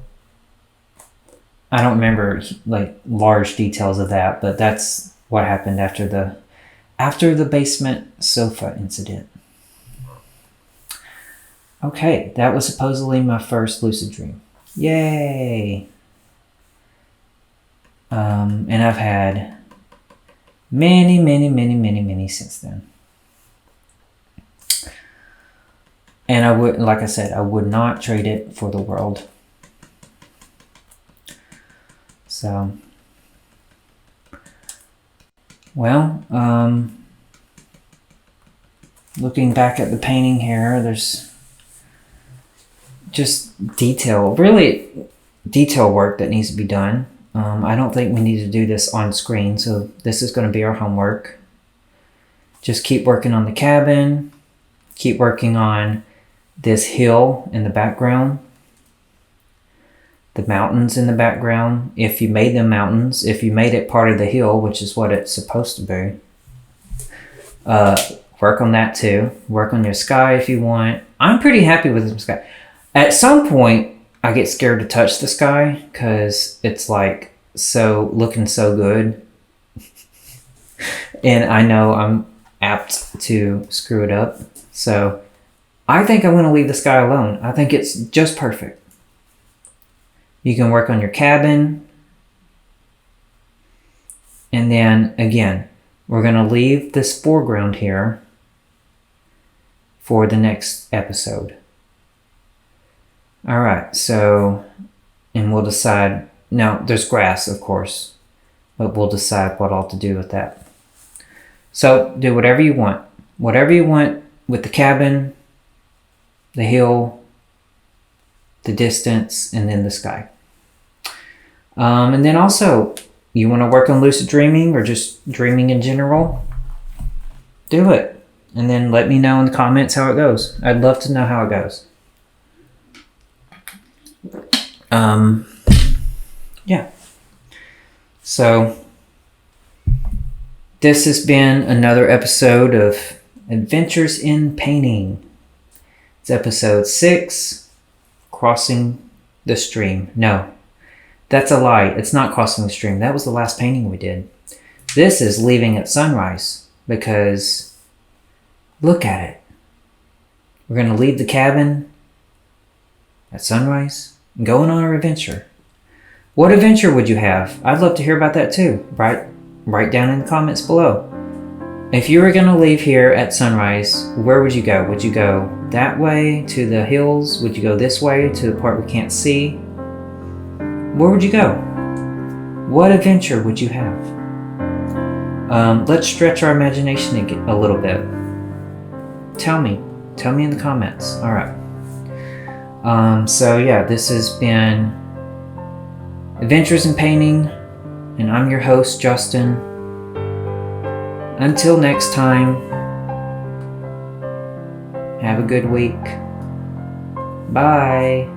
I don't remember like large details of that, but that's what happened after the basement sofa incident. Okay, that was supposedly my first lucid dream. Yay! And I've had many since then. And I would, like I said, I would not trade it for the world. So, well, looking back at the painting here, there's just really detail work that needs to be done. I don't think we need to do this on screen, so this is going to be our homework. Just keep working on the cabin, keep working on this hill in the background, the mountains in the background, if you made them mountains, if you made it part of the hill, which is what it's supposed to be. Work on that too. Work on your sky if you want. I'm pretty happy with the sky. At some point, I get scared to touch the sky because it's like looking so good. And I know I'm apt to screw it up. So I think I'm going to leave the sky alone. I think it's just perfect. You can work on your cabin. And then again, we're going to leave this foreground here for the next episode. All right, so, and we'll decide, now there's grass, of course, but we'll decide what all to do with that. So do whatever you want with the cabin, the hill, the distance, and then the sky. And then also, you want to work on lucid dreaming or just dreaming in general? Do it. And then let me know in the comments how it goes. I'd love to know how it goes. Yeah. So, this has been another episode of Adventures in Painting. It's episode 6, Crossing the Stream. No, that's a lie. It's not Crossing the Stream. That was the last painting we did. This is Leaving at Sunrise because look at it. We're going to leave the cabin at sunrise and going on our adventure. What adventure would you have? I'd love to hear about that too. Write down in the comments below. If you were going to leave here at sunrise, where would you go? Would you go that way to the hills? Would you go this way to the part we can't see? Where would you go? What adventure would you have? Let's stretch our imagination a little bit. Tell me in the comments. All right. So yeah, this has been Adventures in Painting, and I'm your host, Justin. Until next time, have a good week. Bye.